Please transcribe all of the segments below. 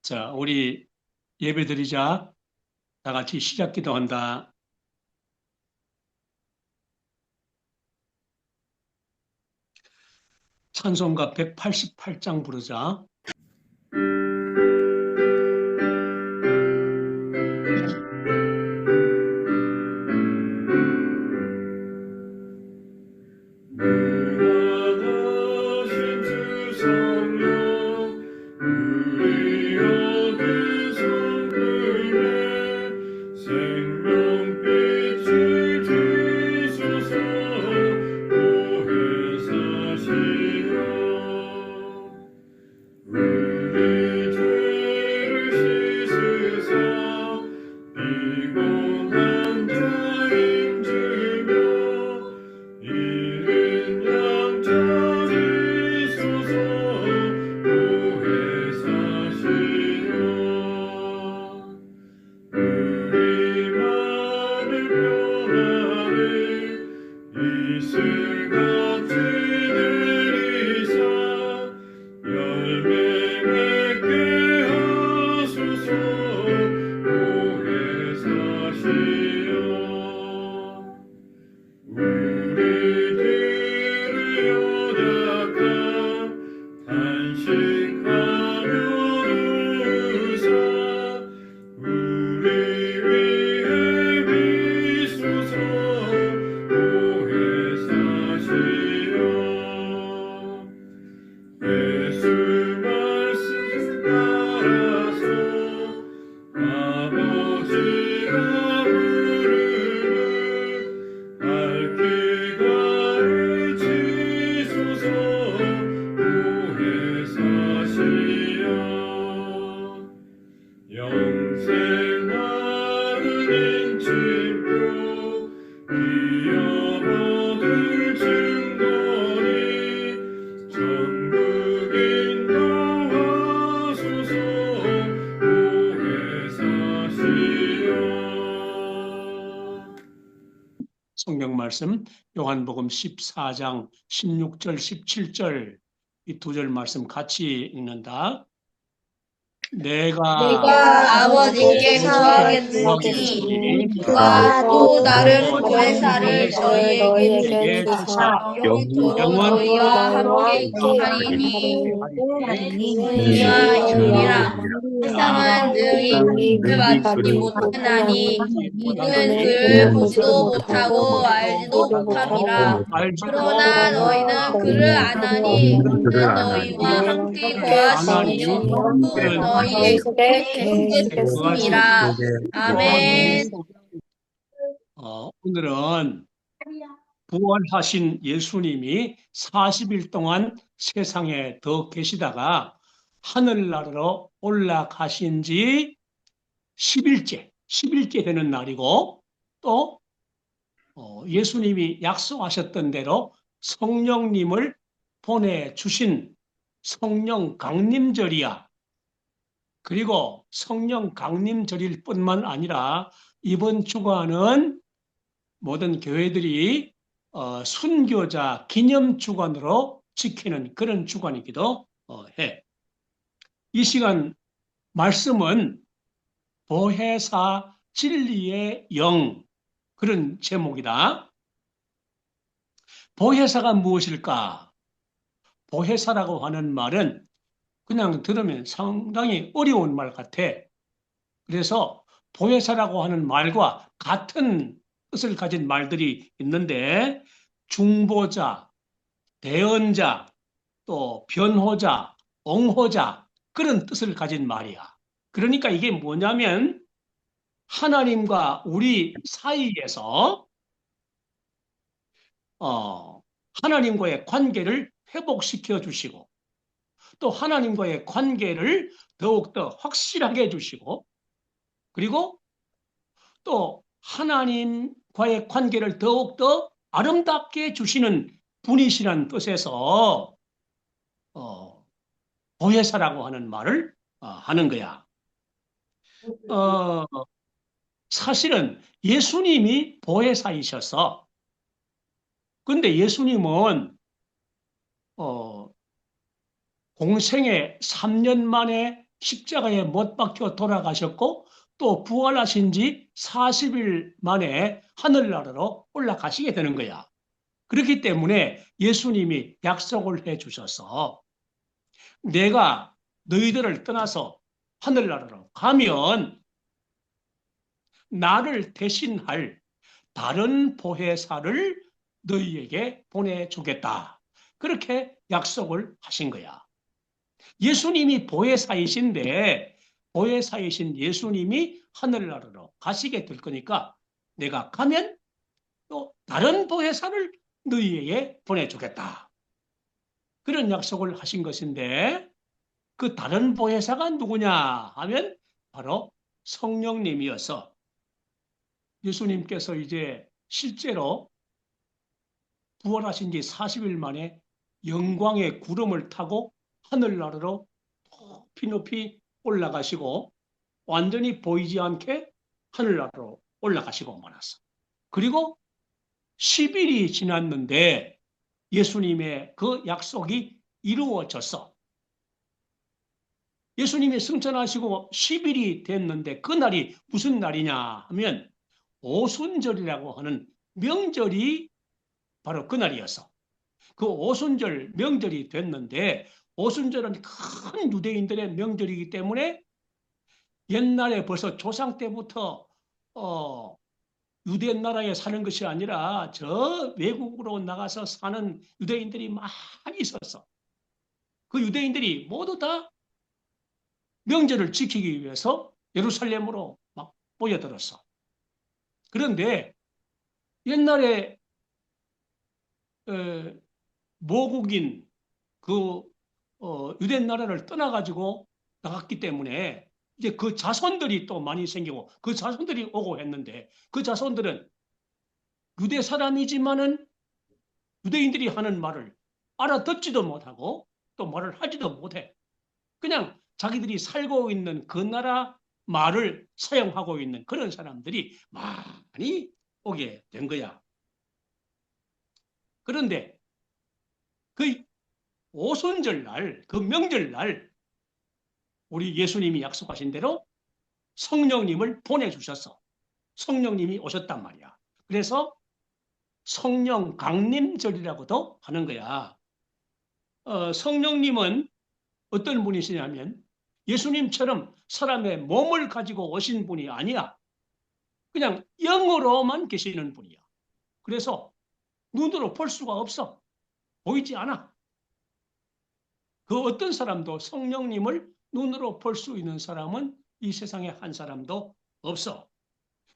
자, 우리 예배 드리자. 다 같이 시작 기도한다. 찬송가 188장 부르자. 성경 말씀 요한복음 14장 16절 17절 이 두 절 말씀 같이 읽는다. 내가 아버지께 구하겠으니 그가 또 다른 보혜사를 너희에게 주사 영원토록 너희와 함께 있게 하리니 그가 이름이라 세상은 능히 그를 받지 못하나니 이는 그를 보지도 못하고 알지도 못함이라. 그러나 너희는 그를 아나니 그는 너희와 함께 거하시며 또 너희에게 계시겠습니다. 아멘. 오늘은 부활하신 예수님이 40일 동안 세상에 더 계시다가 하늘나라로 올라가신 지 10일째 되는 날이고, 또 예수님이 약속하셨던 대로 성령님을 보내주신 성령 강림절이야. 그리고 성령 강림절일 뿐만 아니라 이번 주간은 모든 교회들이 순교자 기념 주간으로 지키는 그런 주간이기도 해. 이 시간 말씀은 보혜사 진리의 영, 그런 제목이다. 보혜사가 무엇일까? 보혜사라고 하는 말은 그냥 들으면 상당히 어려운 말 같아. 그래서 보혜사라고 하는 말과 같은 뜻을 가진 말들이 있는데, 중보자, 대언자, 또 변호자, 옹호자, 그런 뜻을 가진 말이야. 그러니까 이게 뭐냐면 하나님과 우리 사이에서 하나님과의 관계를 회복시켜 주시고, 또 하나님과의 관계를 더욱더 확실하게 해주시고, 그리고 또 하나님과의 관계를 더욱더 아름답게 해주시는 분이시라는 뜻에서 보혜사라고 하는 말을 하는 거야. 사실은 예수님이 보혜사이셔서, 근데 예수님은 공생애 3년 만에 십자가에 못 박혀 돌아가셨고 또 부활하신 지 40일 만에 하늘나라로 올라가시게 되는 거야. 그렇기 때문에 예수님이 약속을 해 주셔서 내가 너희들을 떠나서 하늘나라로 가면 나를 대신할 다른 보혜사를 너희에게 보내주겠다. 그렇게 약속을 하신 거야. 예수님이 보혜사이신데 보혜사이신 예수님이 하늘나라로 가시게 될 거니까 내가 가면 또 다른 보혜사를 너희에게 보내주겠다. 그런 약속을 하신 것인데 그 다른 보혜사가 누구냐 하면 바로 성령님이어서 예수님께서 이제 실제로 부활하신 지 40일 만에 영광의 구름을 타고 하늘나라로 높이 높이 올라가시고 완전히 보이지 않게 하늘나라로 올라가시고 말았어. 그리고 10일이 지났는데 예수님의 그 약속이 이루어졌어. 예수님이 승천하시고 10일이 됐는데 그날이 무슨 날이냐 하면 오순절이라고 하는 명절이 바로 그날이었어. 그 오순절 명절이 됐는데 오순절은 큰 유대인들의 명절이기 때문에 옛날에 벌써 조상 때부터 유대 나라에 사는 것이 아니라 저 외국으로 나가서 사는 유대인들이 많이 있었어. 그 유대인들이 모두 다 명절을 지키기 위해서 예루살렘으로 막 모여들었어. 그런데 옛날에 모국인 그 유대 나라를 떠나가지고 나갔기 때문에 이제 그 자손들이 또 많이 생기고 그 자손들이 오고 했는데 그 자손들은 유대 사람이지만은 유대인들이 하는 말을 알아듣지도 못하고 또 말을 하지도 못해. 그냥 자기들이 살고 있는 그 나라 말을 사용하고 있는 그런 사람들이 많이 오게 된 거야. 그런데 그 오순절 날, 그 명절 날 우리 예수님이 약속하신 대로 성령님을 보내주셨어. 성령님이 오셨단 말이야. 그래서 성령 강림절이라고도 하는 거야. 성령님은 어떤 분이시냐면 예수님처럼 사람의 몸을 가지고 오신 분이 아니야. 그냥 영으로만 계시는 분이야. 그래서 눈으로 볼 수가 없어. 보이지 않아. 그 어떤 사람도 성령님을 눈으로 볼 수 있는 사람은 이 세상에 한 사람도 없어.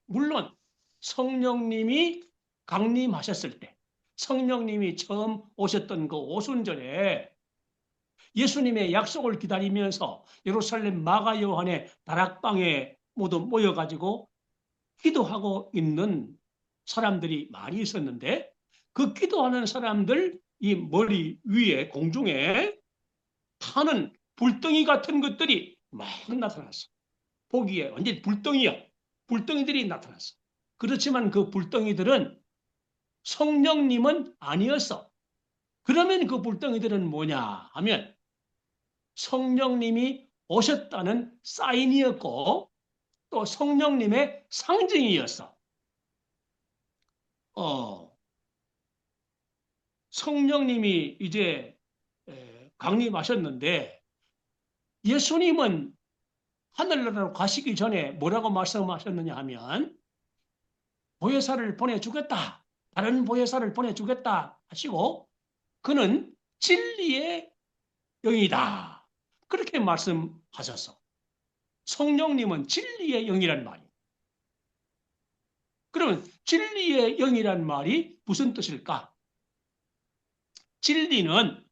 물론 성령님이 강림하셨을 때, 성령님이 처음 오셨던 그 오순절에 예수님의 약속을 기다리면서 예루살렘 마가 요한의 다락방에 모두 모여가지고 기도하고 있는 사람들이 많이 있었는데 그 기도하는 사람들 이 머리 위에 공중에 타는 불덩이 같은 것들이 막 나타났어. 보기에 완전히 불덩이야. 불덩이들이 나타났어. 그렇지만 그 불덩이들은 성령님은 아니었어. 그러면 그 불덩이들은 뭐냐 하면 성령님이 오셨다는 사인이었고 또 성령님의 상징이었어. 성령님이 이제 강림하셨는데 예수님은 하늘나라로 가시기 전에 뭐라고 말씀하셨느냐 하면 보혜사를 보내주겠다. 다른 보혜사를 보내주겠다 하시고 그는 진리의 영이다. 그렇게 말씀하셨어. 성령님은 진리의 영이란 말이에요. 그러면 진리의 영이란 말이 무슨 뜻일까? 진리는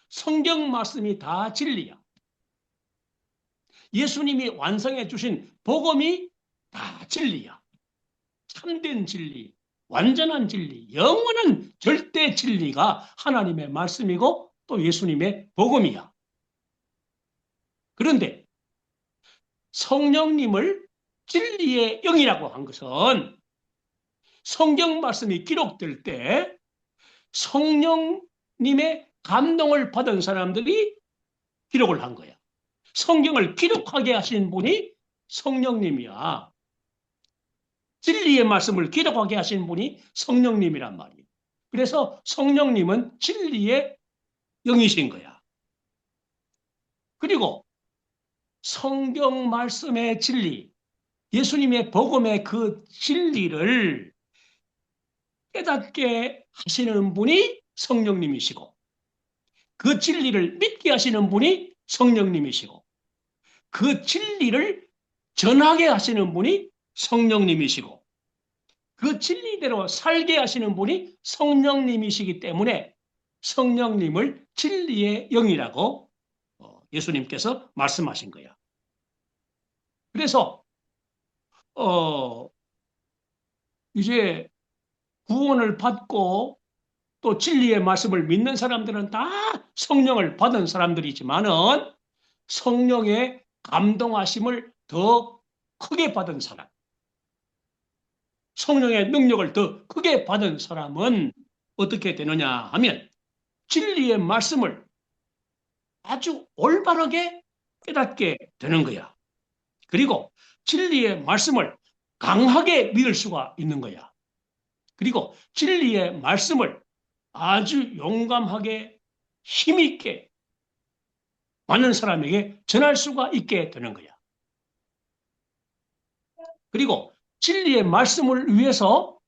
성경 말씀이 다 진리야. 예수님이 완성해 주신 복음이 다 진리야. 참된 진리, 완전한 진리, 영원한 절대 진리가 하나님의 말씀이고 또 예수님의 복음이야. 그런데 성령님을 진리의 영이라고 한 것은 성경 말씀이 기록될 때 성령님의 감동을 받은 사람들이 기록을 한 거야. 성경을 기록하게 하신 분이 성령님이야. 진리의 말씀을 기록하게 하신 분이 성령님이란 말이에요. 그래서 성령님은 진리의 영이신 거야. 그리고 성경 말씀의 진리, 예수님의 복음의 그 진리를 깨닫게 하시는 분이 성령님이시고, 그 진리를 믿게 하시는 분이 성령님이시고, 그 진리를 전하게 하시는 분이 성령님이시고, 그 진리대로 살게 하시는 분이 성령님이시기 때문에 성령님을 진리의 영이라고 예수님께서 말씀하신 거야. 그래서 이제 구원을 받고 또 진리의 말씀을 믿는 사람들은 다 성령을 받은 사람들이지만은 성령의 감동하심을 더 크게 받은 사람, 성령의 능력을 더 크게 받은 사람은 어떻게 되느냐 하면 진리의 말씀을 아주 올바르게 깨닫게 되는 거야. 그리고 진리의 말씀을 강하게 믿을 수가 있는 거야. 그리고 진리의 말씀을 아주 용감하게 힘있게 많은 사람에게 전할 수가 있게 되는 거야. 그리고 진리의 말씀을 위해서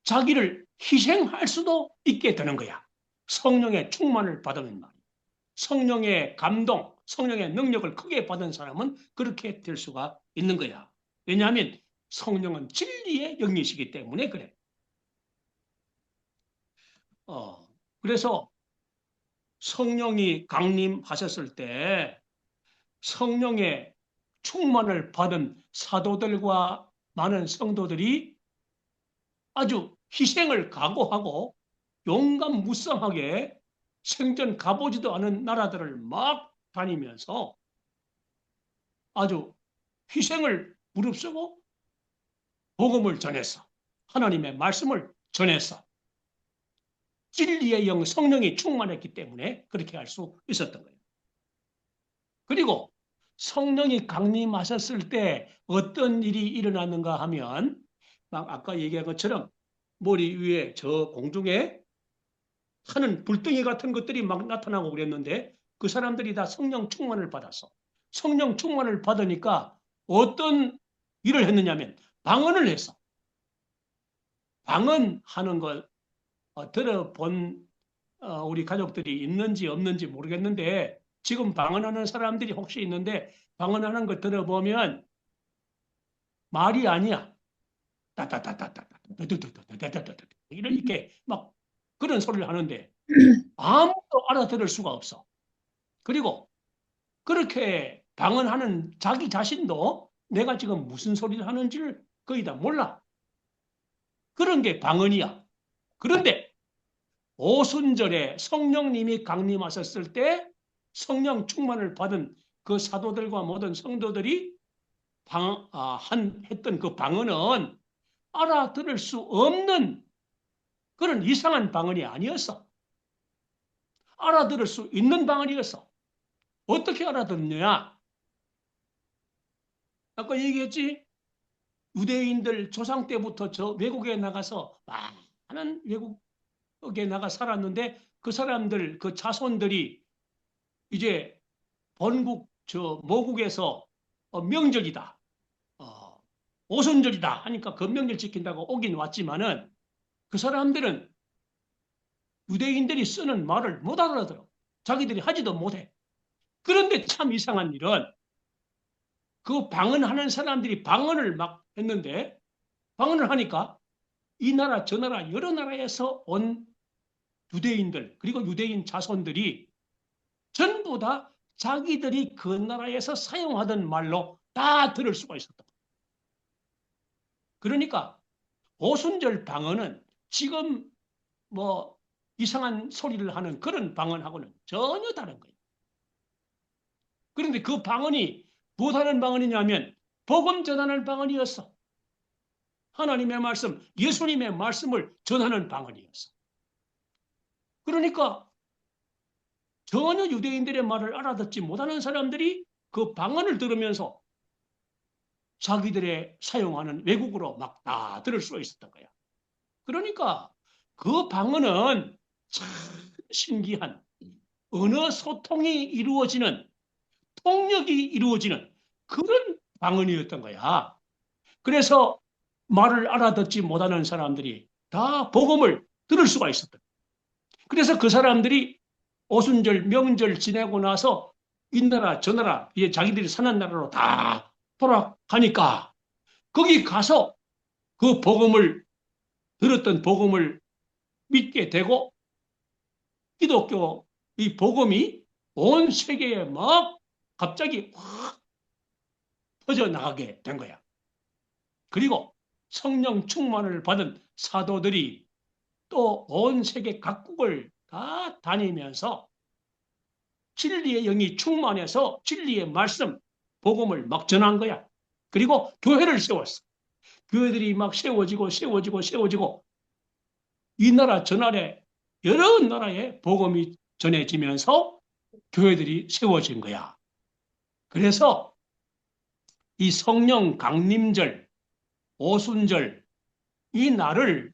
자기를 희생할 수도 있게 되는 거야. 성령의 충만을 받으면 말이야. 성령의 감동, 성령의 능력을 크게 받은 사람은 그렇게 될 수가 있는 거야. 왜냐하면 성령은 진리의 영이시기 때문에 그래. 그래서 성령이 강림하셨을 때 성령의 충만을 받은 사도들과 많은 성도들이 아주 희생을 각오하고 용감무쌍하게 생전 가보지도 않은 나라들을 막 다니면서 아주 희생을 무릅쓰고 복음을 전했어. 하나님의 말씀을 전했어. 진리의 영 성령이 충만했기 때문에 그렇게 할 수 있었던 거예요. 그리고 성령이 강림하셨을 때 어떤 일이 일어났는가 하면 막 아까 얘기한 것처럼 머리 위에 저 공중에 하는 불덩이 같은 것들이 막 나타나고 그랬는데 그 사람들이 다 성령 충만을 받았어. 성령 충만을 받으니까 어떤 일을 했느냐면 방언을 했어. 방언하는 걸 들어본 우리 가족들이 있는지 없는지 모르겠는데 지금 방언하는 사람들이 혹시 있는데 방언하는 거 들어보면 말이 아니야. 따따따따따 이렇게 막 그런 소리를 하는데 아무도 알아들을 수가 없어. 그리고 그렇게 방언하는 자기 자신도 내가 지금 무슨 소리를 하는지를 거의 다 몰라. 그런 게 방언이야. 그런데 오순절에 성령님이 강림하셨을 때 성령 충만을 받은 그 사도들과 모든 성도들이 했던 그 방언은 알아들을 수 없는 그런 이상한 방언이 아니었어. 알아들을 수 있는 방언이었어. 어떻게 알아듣느냐? 아까 얘기했지? 유대인들 조상 때부터 저 외국에 나가서 많은 외국에 나가 살았는데 그 사람들, 그 자손들이 이제 본국, 저 모국에서 명절이다. 오순절이다 하니까 그 명절 지킨다고 오긴 왔지만은 그 사람들은 유대인들이 쓰는 말을 못 알아들어. 자기들이 하지도 못해. 그런데 참 이상한 일은 그 방언하는 사람들이 방언을 막 했는데 방언을 하니까 이 나라 저 나라 여러 나라에서 온 유대인들 그리고 유대인 자손들이 전부 다 자기들이 그 나라에서 사용하던 말로 다 들을 수가 있었다. 그러니까 오순절 방언은 지금 뭐 이상한 소리를 하는 그런 방언하고는 전혀 다른 거예요. 그런데 그 방언이 무엇하는 방언이냐면 복음 전하는 방언이었어. 하나님의 말씀, 예수님의 말씀을 전하는 방언이었어. 그러니까 전혀 유대인들의 말을 알아듣지 못하는 사람들이 그 방언을 들으면서 자기들의 사용하는 외국어로 막 다 들을 수 있었던 거야. 그러니까 그 방언은 참 신기한 언어 소통이 이루어지는, 통역이 이루어지는 그런 방언이었던 거야. 그래서 말을 알아듣지 못하는 사람들이 다 복음을 들을 수가 있었다. 그래서 그 사람들이 오순절, 명절 지내고 나서 이 나라, 저 나라, 이제 자기들이 사는 나라로 다 돌아가니까 거기 가서 그 복음을, 들었던 복음을 믿게 되고 기독교 이 복음이 온 세계에 막 갑자기 확 퍼져나가게 된 거야. 그리고 성령 충만을 받은 사도들이 또 온 세계 각국을 다 다니면서 진리의 영이 충만해서 진리의 말씀, 복음을 막 전한 거야. 그리고 교회를 세웠어. 교회들이 막 세워지고 이 나라 저 나라에 여러 나라에 복음이 전해지면서 교회들이 세워진 거야. 그래서 이 성령 강림절, 오순절 이 날을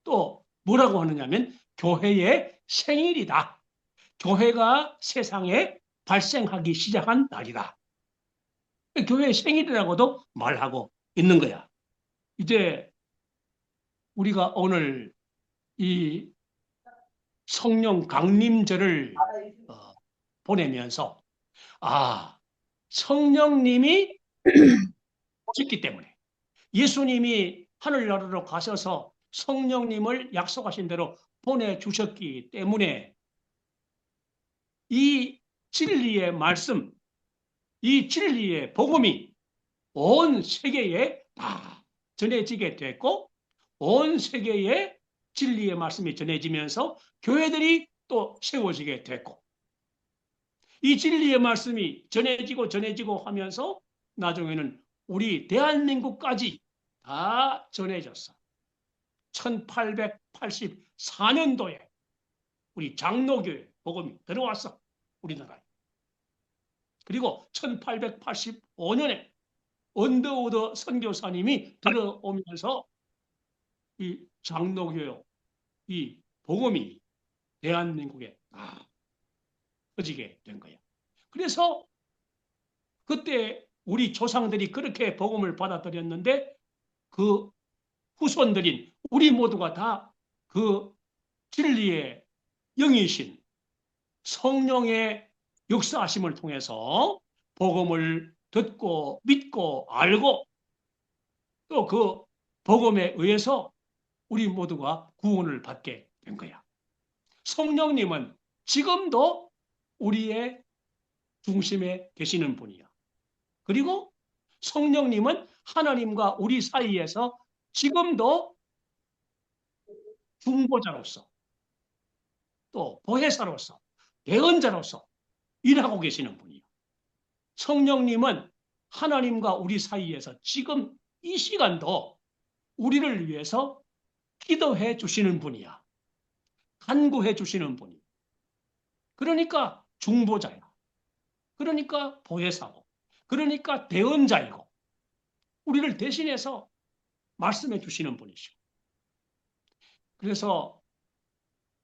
또 뭐라고 하느냐면 교회의 생일이다. 교회가 세상에 발생하기 시작한 날이다. 교회의 생일이라고도 말하고 있는 거야. 이제 우리가 오늘 이 성령 강림절을 보내면서 성령님이 오셨기 때문에 예수님이 하늘나라로 가셔서 성령님을 약속하신 대로 보내주셨기 때문에 이 진리의 말씀, 이 진리의 복음이 온 세계에 다 전해지게 됐고 온 세계에 진리의 말씀이 전해지면서 교회들이 또 세워지게 됐고 이 진리의 말씀이 전해지고 하면서 나중에는 우리 대한민국까지 다 전해졌어. 1884년도에 우리 장로교회 복음이 들어왔어. 우리나라에. 그리고 1885년에 언더우드 선교사님이 들어오면서 이 장로교회 이 복음이 대한민국에 퍼지게 된 거야. 그래서 그때 우리 조상들이 그렇게 복음을 받아들였는데 그 후손들인 우리 모두가 다 그 진리의 영이신 성령의 역사하심을 통해서 복음을 듣고 믿고 알고 또 그 복음에 의해서 우리 모두가 구원을 받게 된 거야. 성령님은 지금도 우리의 중심에 계시는 분이야. 그리고 성령님은 하나님과 우리 사이에서 지금도 중보자로서 또 보혜사로서 대언자로서 일하고 계시는 분이야. 성령님은 하나님과 우리 사이에서 지금 이 시간도 우리를 위해서 기도해 주시는 분이야. 간구해 주시는 분이야. 그러니까 중보자야. 그러니까 보혜사고. 그러니까 대언자이고. 우리를 대신해서 말씀해 주시는 분이시고. 그래서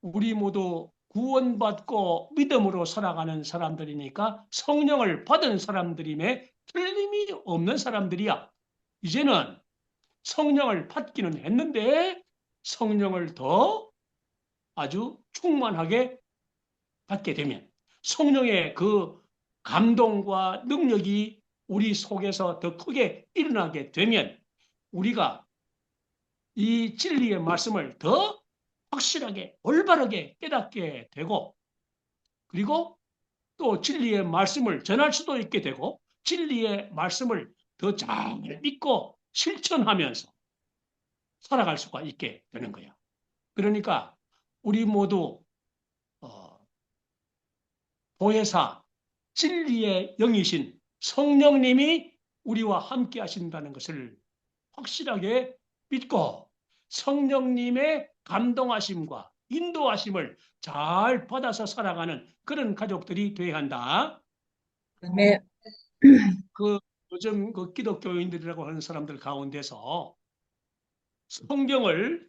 우리 모두 구원받고 믿음으로 살아가는 사람들이니까 성령을 받은 사람들임에 틀림이 없는 사람들이야. 이제는 성령을 받기는 했는데 성령을 더 아주 충만하게 받게 되면 성령의 그 감동과 능력이 우리 속에서 더 크게 일어나게 되면 우리가 이 진리의 말씀을 더 확실하게 올바르게 깨닫게 되고 그리고 또 진리의 말씀을 전할 수도 있게 되고 진리의 말씀을 더 잘 믿고 실천하면서 살아갈 수가 있게 되는 거야. 그러니까 우리 모두 보혜사 진리의 영이신 성령님이 우리와 함께 하신다는 것을 확실하게 믿고 성령님의 감동하심과 인도하심을 잘 받아서 살아가는 그런 가족들이 되어야 한다. 네. 그 요즘 그 기독교인들이라고 하는 사람들 가운데서 성경을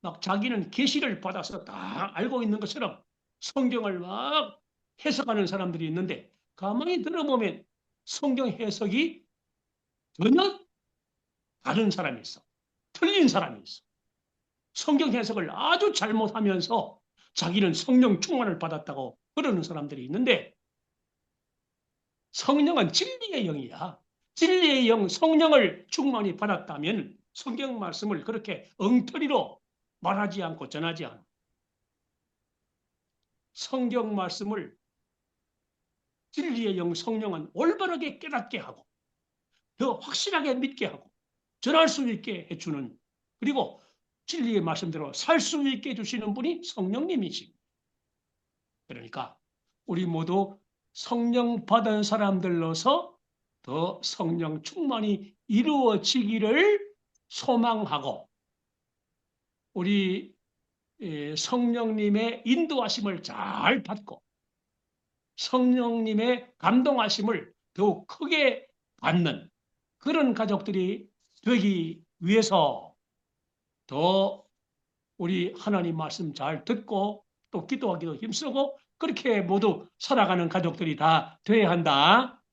막 자기는 계시를 받아서 다 알고 있는 것처럼 성경을 막 해석하는 사람들이 있는데 가만히 들어보면 성경 해석이 전혀 다른 사람이 있어. 틀린 사람이 있어. 성경 해석을 아주 잘못하면서 자기는 성령 충만을 받았다고 그러는 사람들이 있는데 성령은 진리의 영이야. 진리의 영, 성령을 충만히 받았다면 성경 말씀을 그렇게 엉터리로 말하지 않고 전하지 않아. 성경 말씀을 진리의 영, 성령은 올바르게 깨닫게 하고 더 확실하게 믿게 하고 전할 수 있게 해주는 그리고 진리의 말씀대로 살 수 있게 해주시는 분이 성령님이십니다. 그러니까 우리 모두 성령 받은 사람들로서 더 성령 충만이 이루어지기를 소망하고 우리 성령님의 인도하심을 잘 받고 성령님의 감동하심을 더욱 크게 받는 그런 가족들이 되기 위해서 더 우리 하나님 말씀 잘 듣고 또 기도하기도 힘쓰고 그렇게 모두 살아가는 가족들이 다 돼야 한다.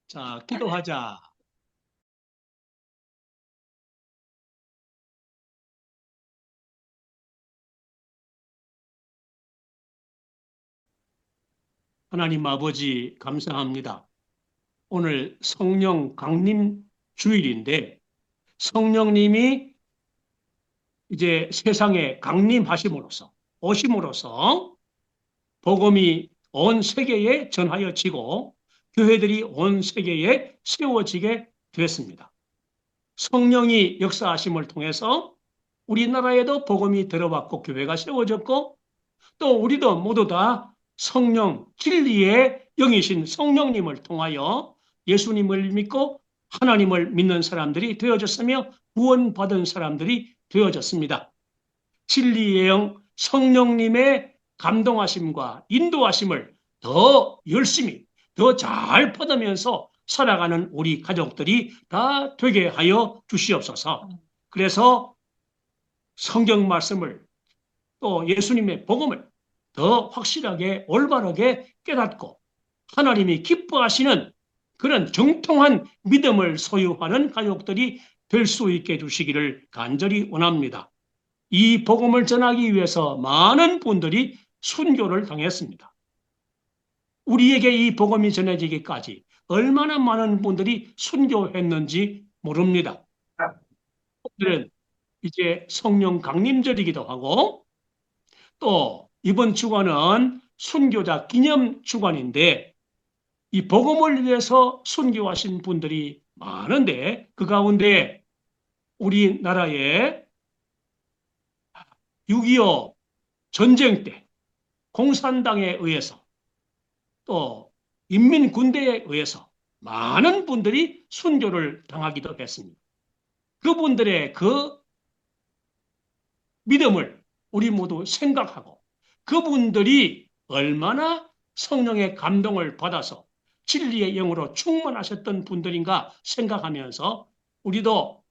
자, 기도하자. 하나님 아버지 감사합니다. 오늘 성령 강림 주일인데 성령님이 이제 세상에 강림하심으로써 오심으로써 복음이 온 세계에 전하여지고 교회들이 온 세계에 세워지게 됐습니다. 성령이 역사하심을 통해서 우리나라에도 복음이 들어왔고 교회가 세워졌고 또 우리도 모두 다 성령 진리의 영이신 성령님을 통하여 예수님을 믿고 하나님을 믿는 사람들이 되어졌으며 구원받은 사람들이 되어졌습니다. 진리의 영 성령님의 감동하심과 인도하심을 더 열심히 더 잘 받으면서 살아가는 우리 가족들이 다 되게 하여 주시옵소서. 그래서 성경 말씀을 또 예수님의 복음을 더 확실하게 올바르게 깨닫고 하나님이 기뻐하시는 그런 정통한 믿음을 소유하는 가족들이 될 수 있게 해주시기를 간절히 원합니다. 이 복음을 전하기 위해서 많은 분들이 순교를 당했습니다. 우리에게 이 복음이 전해지기까지 얼마나 많은 분들이 순교했는지 모릅니다. 오늘은 이제 성령 강림절이기도 하고 또 이번 주간은 순교자 기념 주간인데 이 복음을 위해서 순교하신 분들이 많은데 그 가운데 우리나라에 6.25 전쟁 때 공산당에 의해서 또 인민군대에 의해서 많은 분들이 순교를 당하기도 했습니다. 그분들의 그 믿음을 우리 모두 생각하고 그분들이 얼마나 성령의 감동을 받아서 진리의 영으로 충만하셨던 분들인가 생각하면서 우리도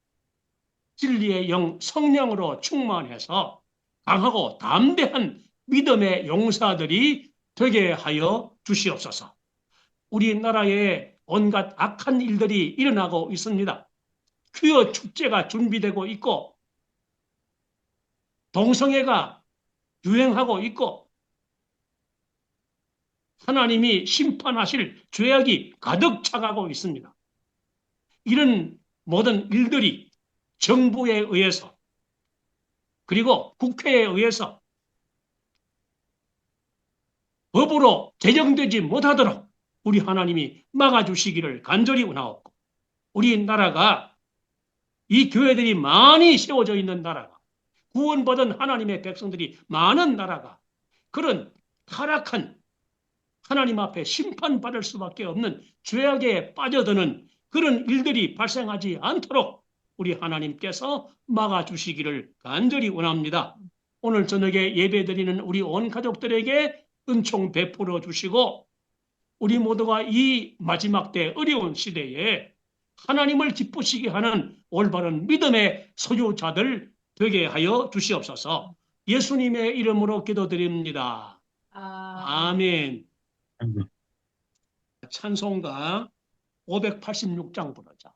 진리의 영 성령으로 충만해서 강하고 담대한 믿음의 용사들이 되게 하여 주시옵소서. 우리나라에 온갖 악한 일들이 일어나고 있습니다. 퀴어 축제가 준비되고 있고 동성애가 유행하고 있고 하나님이 심판하실 죄악이 가득 차가고 있습니다. 이런 모든 일들이 정부에 의해서 그리고 국회에 의해서 법으로 제정되지 못하도록 우리 하나님이 막아주시기를 간절히 원하옵고 우리나라가 이 교회들이 많이 세워져 있는 나라가 구원받은 하나님의 백성들이 많은 나라가 그런 타락한 하나님 앞에 심판받을 수밖에 없는 죄악에 빠져드는 그런 일들이 발생하지 않도록 우리 하나님께서 막아주시기를 간절히 원합니다. 오늘 저녁에 예배드리는 우리 온 가족들에게 은총 베풀어 주시고 우리 모두가 이 마지막 때 어려운 시대에 하나님을 기쁘시게 하는 올바른 믿음의 소유자들 되게 하여 주시옵소서. 예수님의 이름으로 기도드립니다. 아멘. 찬송가 586장 부르자.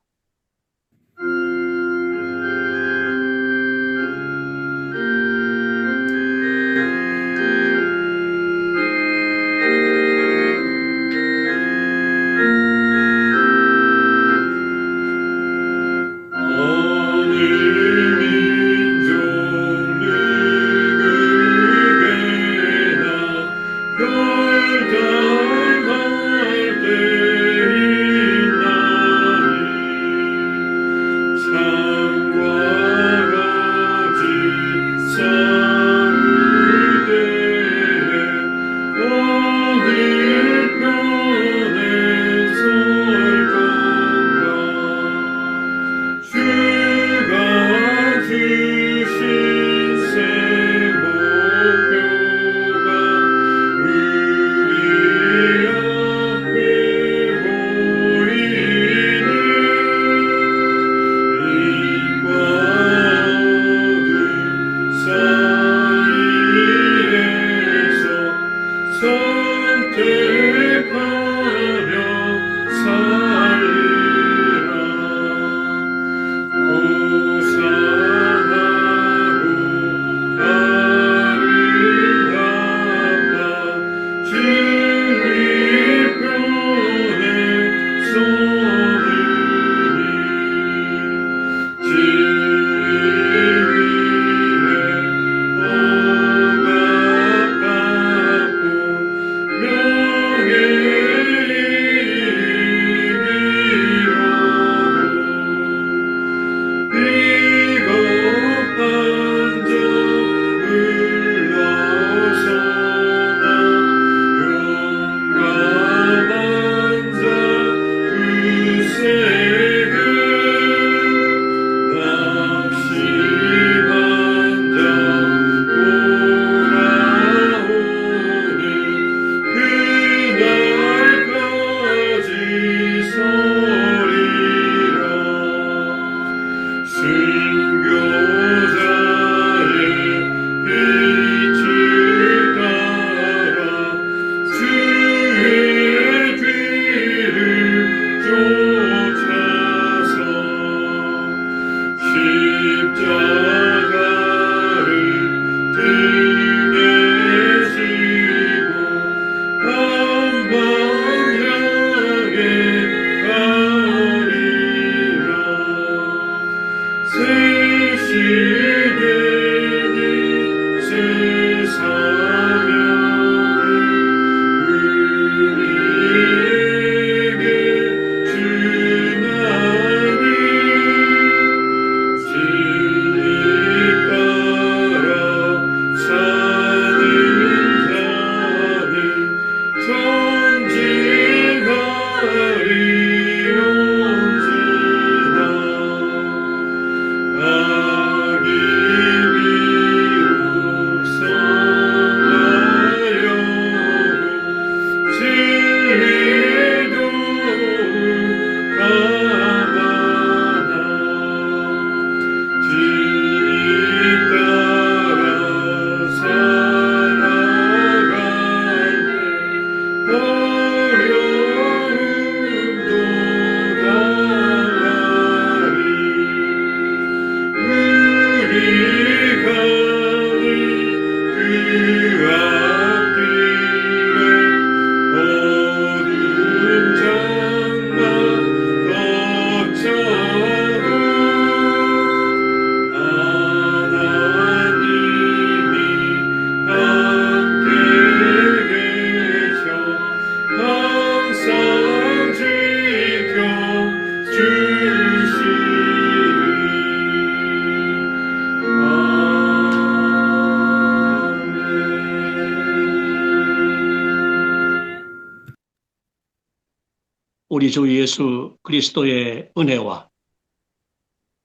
우리 주 예수 그리스도의 은혜와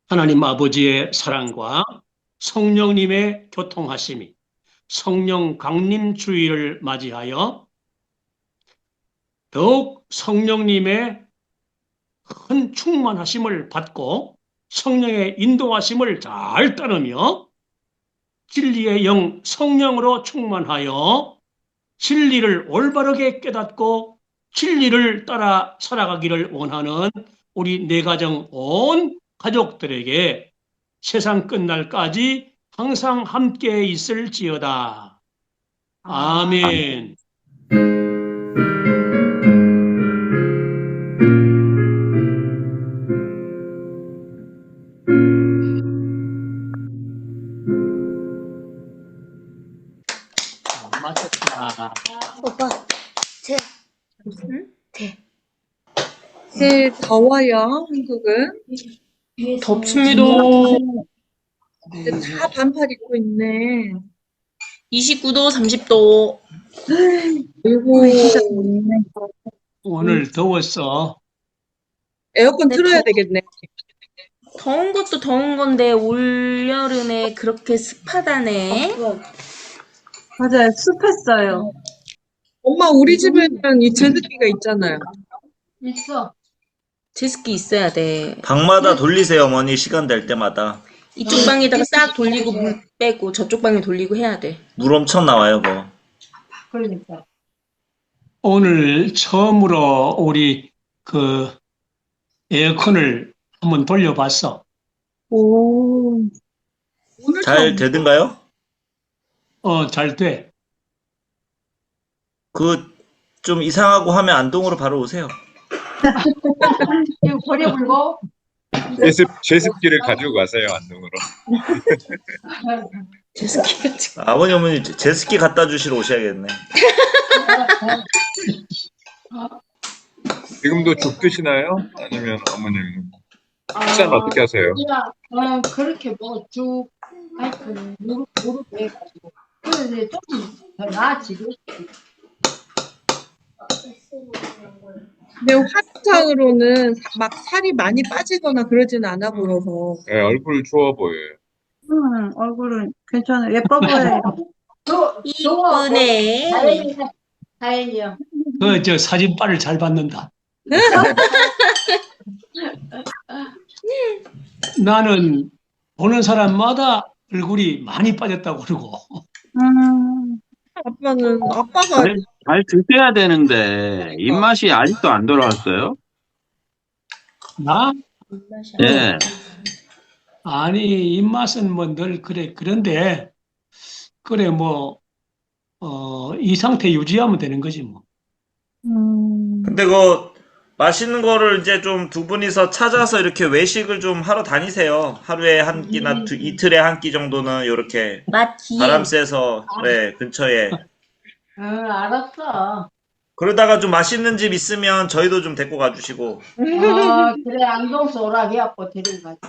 하나님 아버지의 사랑과 성령님의 교통하심이 성령 강림주의를 맞이하여 더욱 성령님의 큰 충만하심을 받고 성령의 인도하심을 잘 따르며 진리의 영 성령으로 충만하여 진리를 올바르게 깨닫고 진리를 따라 살아가기를 원하는 우리 내 가정 온 가족들에게 세상 끝날까지 항상 함께 있을지어다. 아멘. 맞았다. 오빠, 제, 네, 더워요, 한국은. 덥습니다. 근데 다 반팔 입고 있네. 29도, 30도. 아이고, 진짜 오늘 더웠어. 에어컨 네, 틀어야 되겠네. 더운 것도 더운 건데 올여름에 그렇게 습하다네. 맞아요. 습했어요. 엄마, 우리 집에는 이 제습기가 있잖아요. 있어. 제습기 있어야 돼. 방마다 돌리세요, 어머니. 시간 될 때마다. 이쪽 방에다가 싹 돌리고 물 빼고 저쪽 방에 돌리고 해야 돼. 물 엄청 나와요, 그거. 그러니까. 오늘 처음으로 우리 그 에어컨을 한번 돌려봤어. 오. 오늘 잘 처음 되든가요? 잘 돼. 좀 이상하고 하면 안동으로 바로 오세요. 이거 버려불고. 제습기를 가지고 가세요, 안동으로. 제습기가 지금. 아버님, 어머니 제습기 갖다 주시러 오셔야겠네. 지금도 죽 드시나요? 아니면 어머님 식사는 어떻게 하세요? 그냥, 그렇게 뭐 쭉, 하여튼, 무릎 해가지고. 그런데 좀더 나아지고. 근데 화상으로는 막 살이 많이 빠지거나 그러진 않아 보여서. 네, 얼굴 좋아 보여요. 얼굴은 괜찮아요. 예뻐 보여요. 이쁘네. 다행이야. 다행이야. 저 사진빨을 잘 받는다. 나는 보는 사람마다 얼굴이 많이 빠졌다고 그러고. 아빠가 잘 드셔야 되는데 입맛이 아직도 안 돌아왔어요? 나? 예. 아니, 입맛은 뭐 늘 그래. 그런데, 그래, 뭐, 이 상태 유지하면 되는 거지, 뭐. 근데 맛있는 거를 이제 좀 두 분이서 찾아서 이렇게 외식을 좀 하러 다니세요. 하루에 한 끼나 이틀에 한 끼 정도는 이렇게 맛 기에. 바람 쐬서 네, 근처에. 응, 알았어. 그러다가 좀 맛있는 집 있으면 저희도 좀 데리고 가주시고. 그래, 안동서 오라 해갖고 데려가지.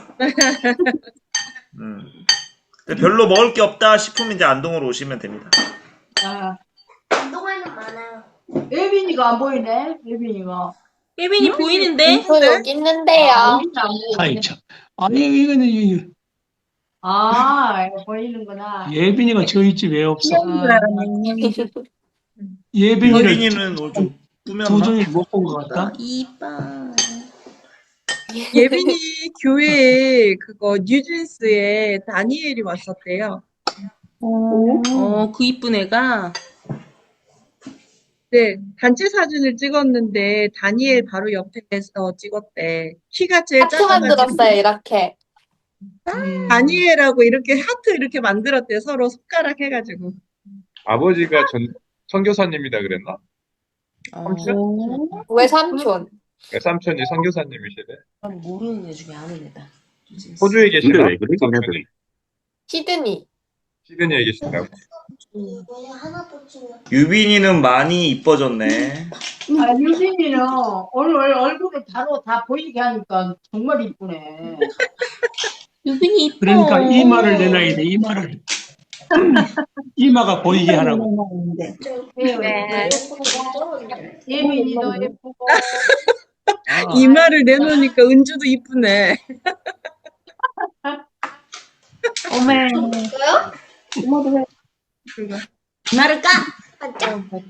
근데 별로 먹을 게 없다 싶으면 이제 안동으로 오시면 됩니다. 한동안은 많아요. 예빈이가 안 보이네, 예빈이가. 예빈이 보이는데? 저 여기 있는데요. 예빈이 안 보이네. 아이, 참. 아니, 이거는, 보이는구나. 예빈이가 저희 집에 없어. 아, 예빈이를 혜빈이는 오늘 좀 꾸몄나? 도저히 못 본 것 같다. 이뻐. 예빈이 교회에 그거 뉴진스에 다니엘이 왔었대요. 그 이쁜 애가. 네, 단체 사진을 찍었는데 다니엘 바로 옆에서 찍었대. 키가 제일 하트 작아가지고 만들었어요, 이렇게. 다니엘하고 이렇게 하트 이렇게 만들었대. 서로 손가락 해가지고. 아버지가 선교사님이다 그랬나? 외삼촌. 네, 삼촌이 선교사님이시래. 모르는 애 중에 아는 애다. 호주에 근데 계시나? 왜 그렇게 삼촌이. 시드니. 시드니에 계신다고. 유빈이는 많이 이뻐졌네. 유빈이는 오늘 얼굴을 바로 다 보이게 하니까 정말 이쁘네. 유빈이 이뻐. 그러니까 이마를 내놔야 돼, 이마를. 이마가 보이게 하라고. 네. 예빈이도 예쁘고. 이마를 내놓으니까 은주도 이쁘네. 어메. 뭐요? 말을까?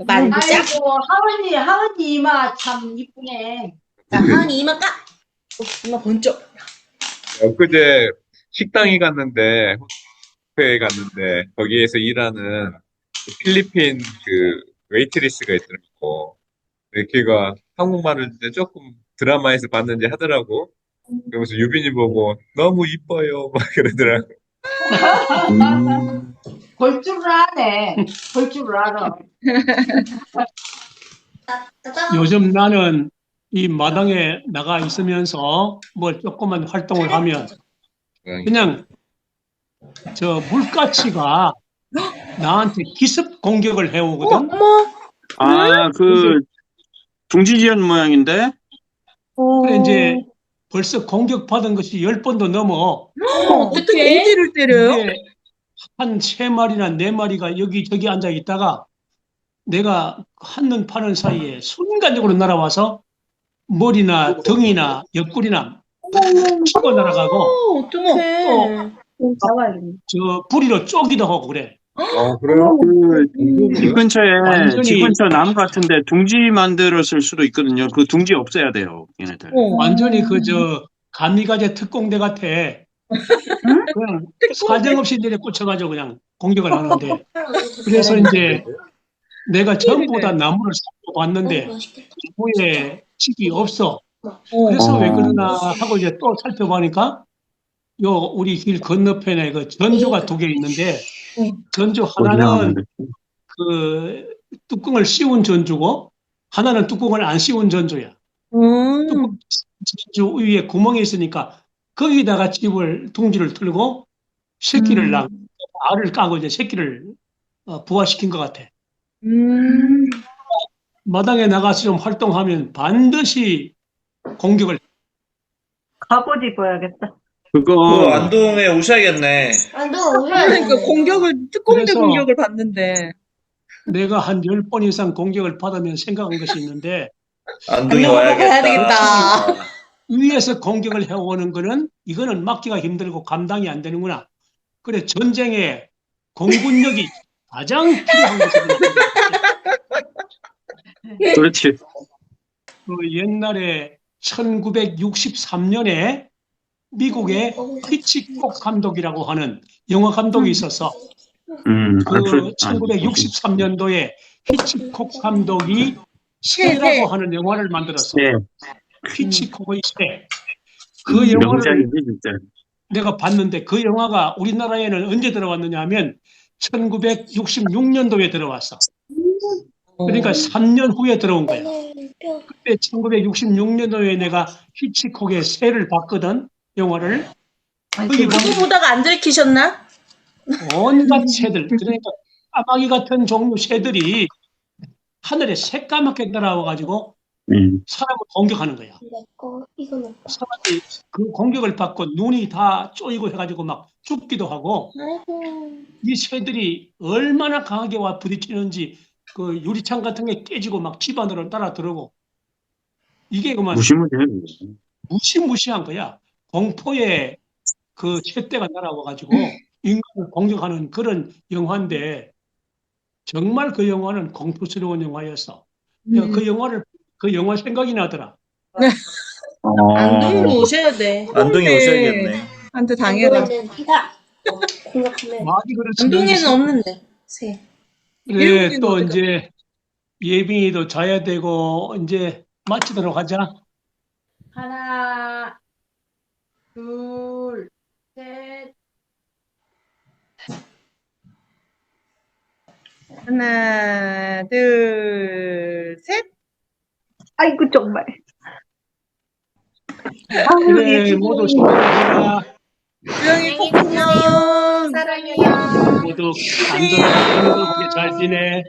만짝. 아이고, 하은이 이마 참 이쁘네. 자, 하은이 이마 까. 이마 번쩍. 엊그제 식당에 갔는데, 호텔에 갔는데, 거기에서 일하는 그 필리핀 그 웨이트리스가 있더라고. 근데 걔가 한국말을 이제 조금 드라마에서 봤는지 하더라고. 그러면서 유빈이 보고 너무 이뻐요. 막 그러더라고. 볼 줄을 아네. 볼 줄을 알아. 요즘 나는 이 마당에 나가 있으면서 뭘 조그만 활동을 하면 그냥 저 물가치가 나한테 기습 공격을 해오거든. 아, 그, 둥지지연 모양인데? 그래 이제 벌써 공격받은 것이 10번도 넘어. 어떻게 어디를 때려요? 이게 한 3마리나 4마리가 여기저기 앉아 있다가 내가 한눈 파는 사이에 순간적으로 날아와서 머리나 등이나 옆구리나 치고 날아가고 어떡해. 저 부리로 쪼기도 하고 그래. 그래요? 집 근처에, 완전히- 집 근처 나무 같은데 둥지 만들었을 수도 있거든요. 그 둥지 없애야 돼요, 얘네들. 완전히 가미가제 특공대 같아. 그냥 사정없이 내려 꽂혀가지고 그냥 공격을 하는데. 그래서 이제 내가 전부 다 나무를 살펴봤는데 나무에 칩이 없어. 그래서 왜 그러나 하고 이제 또 살펴보니까 요 우리 길 건너편에 그 전조가 2개 있는데 전조 하나는 그 뚜껑을 씌운 전조고 하나는 뚜껑을 안 씌운 전조야. 전조 위에 구멍이 있으니까 거기다가 둥지를 틀고 새끼를 알을 까고 이제 새끼를 부화시킨 것 같아. 마당에 나가서 좀 활동하면 반드시 공격을. 갑옷 입어야겠다. 그거, 안동에 오셔야겠네. 그러니까 특공대 그래서- 공격을 받는데. 내가 한 10번 이상 공격을 받으면 생각한 것이 있는데 안동에 안동 와야겠다. 가야 되겠다. 위에서 공격을 해오는 거는 이거는 막기가 힘들고 감당이 안 되는구나. 그래 전쟁에 공군력이 가장 필요한 것이구나. 그렇지. 그 옛날에 1963년에 미국의 히치콕 감독이라고 하는 영화 감독이 있었어. 그 1963년도에 히치콕 감독이 새라고 하는 영화를 만들었어. 네. 히치콕의 새. 그 영화를 명작이지, 진짜. 내가 봤는데 그 영화가 우리나라에는 언제 들어왔느냐 하면 1966년도에 들어왔어. 그러니까 3년 후에 들어온 거야. 그때 1966년도에 내가 히치콕의 새를 봤거든, 영화를. 거기 그거 보다가 안 들키셨나? 온갖 새들, 그러니까 까마귀 같은 종류 새들이 하늘에 새까맣게 날아와가지고 사람을 공격하는 거야. 사람이 그 공격을 받고 눈이 다 쪼이고 해가지고 막 죽기도 하고, 이 새들이 얼마나 강하게 와 부딪히는지 그 유리창 같은 게 깨지고 막 집 안으로 따라 들어오고, 이게 그만 무시무시해. 무시무시한 거야. 공포의 그 촛대가 날아와가지고 인간을 공격하는 그런 영화인데 정말 그 영화는 공포스러운 영화였어. 내가 그 영화 생각이 나더라. 안동으로 오셔야 돼. 안동에 오셔야겠네. 한테 당해라. 많이 그렇지. 안동에는 없는데. 새. 그래, 예빈이는 또 어디 이제 예빈이도 자야 되고 이제 마치도록 하자. 하나, 둘, 셋. 하나, 둘, 셋. 아이고 정말. 그래, 모두 수고하라. 조용히 꼭 안녕. 사랑해요. 모두 안전하게 행복하게 잘 지내.